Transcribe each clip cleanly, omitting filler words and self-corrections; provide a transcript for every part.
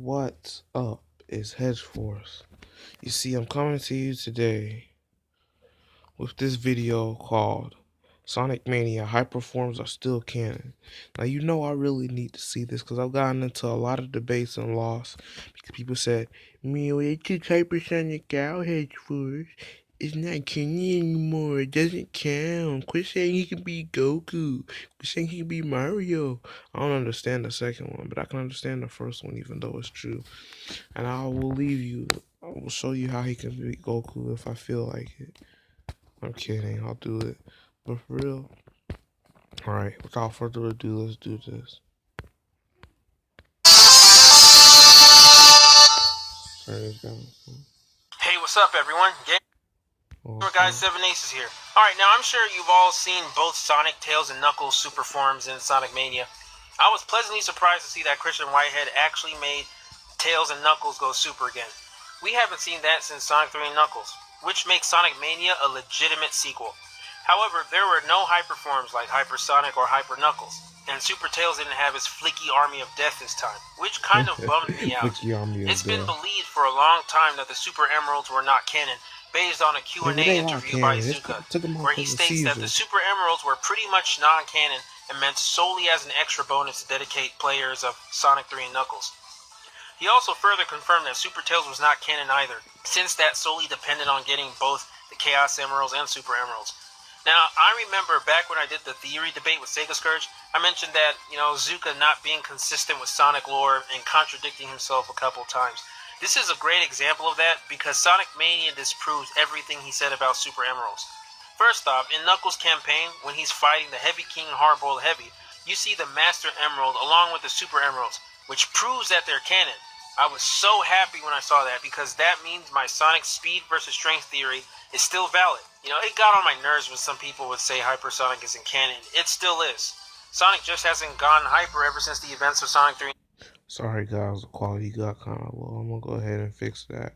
What's up? Is Hedge Force. You see, I'm coming to you today with this video called Sonic Mania Hyperforms Are Still Canon. Now, you know I really need to see this because I've gotten into a lot of debates and lost because people said, "Meow, they took Hypersonic out, Hedge Force. It's not canon anymore. It doesn't count. Quit saying he can be Goku. Quit saying he can be Mario." I don't understand the second one, but I can understand the first one, even though it's true. And I will leave you. I will show you how he can beat Goku if I feel like it. I'm kidding. I'll do it. But for real. Alright, without further ado, let's do this. Turn this down. Hey, what's up, everyone? Gamer Guy 7 Aces here. Alright, now I'm sure you've all seen both Sonic, Tails, and Knuckles super forms in Sonic Mania. I was pleasantly surprised to see that Christian Whitehead actually made Tails and Knuckles go super again. We haven't seen that since Sonic 3 and Knuckles, which makes Sonic Mania a legitimate sequel. However, there were no hyper forms like Hyper Sonic or Hyper Knuckles, and Super Tails didn't have his flicky army of death this time, which kind of bummed me out. It's been believed for a long time that the Super Emeralds were not canon, based on a Q&A interview by Zuka, where he states that the Super Emeralds were pretty much non-canon and meant solely as an extra bonus to dedicate players of Sonic 3 and Knuckles. He also further confirmed that Super Tails was not canon either, since that solely depended on getting both the Chaos Emeralds and Super Emeralds. Now, I remember back when I did the theory debate with Sega Scourge, I mentioned that, Zuka not being consistent with Sonic lore and contradicting himself a couple times. This is a great example of that because Sonic Mania disproves everything he said about Super Emeralds. First off, in Knuckles' campaign, when he's fighting the Heavy King Hardboiled Heavy, you see the Master Emerald along with the Super Emeralds, which proves that they're canon. I was so happy when I saw that because that means my Sonic speed versus strength theory is still valid. It got on my nerves when some people would say Hypersonic isn't canon. It still is. Sonic just hasn't gone hyper ever since the events of Sonic 3. Sorry guys, the quality got kind of low. I'm going to go ahead and fix that.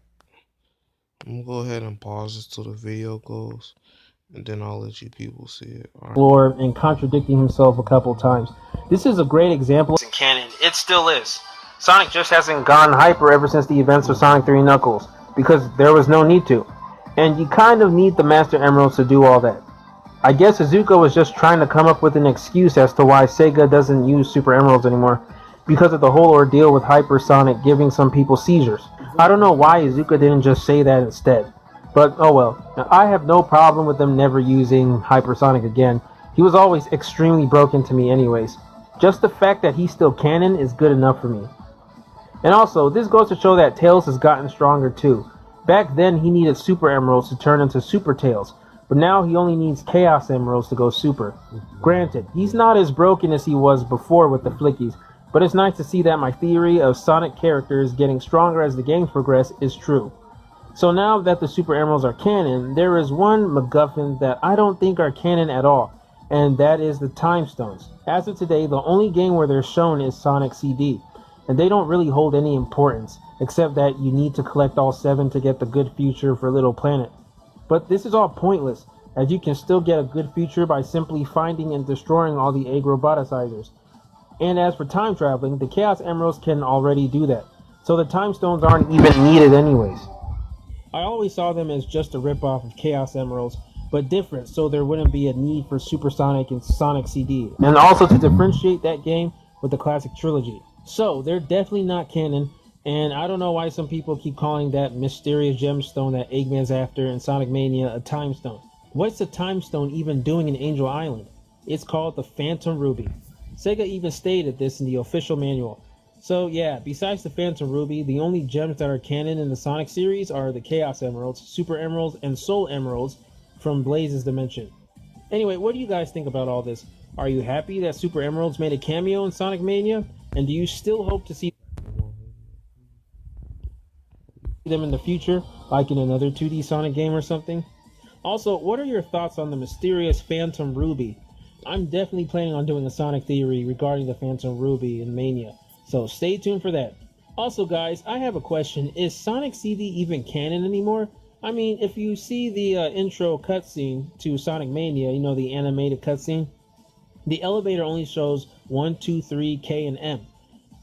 I'm going to go ahead and pause this till the video goes, and then I'll let you people see it. Lore and contradicting himself a couple times. This is a great example of canon. It still is. Sonic just hasn't gone hyper ever since the events of Sonic 3 Knuckles, because there was no need to. And you kind of need the Master Emeralds to do all that. I guess Izuka was just trying to come up with an excuse as to why Sega doesn't use Super Emeralds anymore, because of the whole ordeal with Hypersonic giving some people seizures. I don't know why Izuka didn't just say that instead. But oh well. Now, I have no problem with them never using Hypersonic again. He was always extremely broken to me anyways. Just the fact that he's still canon is good enough for me. And also, this goes to show that Tails has gotten stronger too. Back then, he needed Super Emeralds to turn into Super Tails, but now he only needs Chaos Emeralds to go Super. Granted, he's not as broken as he was before with the flickies, but it's nice to see that my theory of Sonic characters getting stronger as the games progress is true. So now that the Super Emeralds are canon, there is one MacGuffin that I don't think are canon at all, and that is the Time Stones. As of today, the only game where they're shown is Sonic CD, and they don't really hold any importance, except that you need to collect all 7 to get the good future for Little Planet. But this is all pointless, as you can still get a good future by simply finding and destroying all the egg roboticizers. And as for time traveling, the Chaos Emeralds can already do that, so the Time Stones aren't even needed anyways. I always saw them as just a ripoff of Chaos Emeralds, but different, so there wouldn't be a need for Supersonic and Sonic CD, and also to differentiate that game with the classic trilogy. So they're definitely not canon, and I don't know why some people keep calling that mysterious gemstone that Eggman's after in Sonic Mania a time stone. What's the time stone even doing in Angel Island? It's called the Phantom Ruby. Sega even stated this in the official manual. So yeah, besides the Phantom Ruby, the only gems that are canon in the Sonic series are the Chaos Emeralds, Super Emeralds, and Soul Emeralds from Blaze's Dimension. Anyway, what do you guys think about all this? Are you happy that Super Emeralds made a cameo in Sonic Mania? And do you still hope to see them in the future, like in another 2D Sonic game or something? Also, what are your thoughts on the mysterious Phantom Ruby? I'm definitely planning on doing a Sonic theory regarding the Phantom Ruby in Mania, so stay tuned for that. Also guys, I have a question. Is Sonic CD even canon anymore? I mean, if you see the intro cutscene to Sonic Mania, the animated cutscene, the elevator only shows 1, 2, 3, K, and M.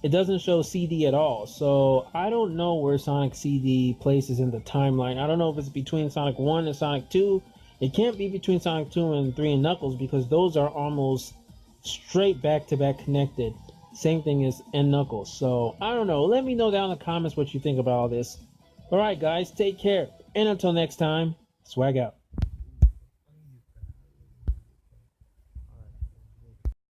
it doesn't show CD at all. So I don't know where Sonic CD places in the timeline. I don't know if it's between Sonic 1 and Sonic 2. It can't be between Sonic 2 and 3 and Knuckles because those are almost straight back-to-back connected. Same thing as N Knuckles. So I don't know. Let me know down in the comments what you think about all this. Alright guys, take care. And until next time, swag out.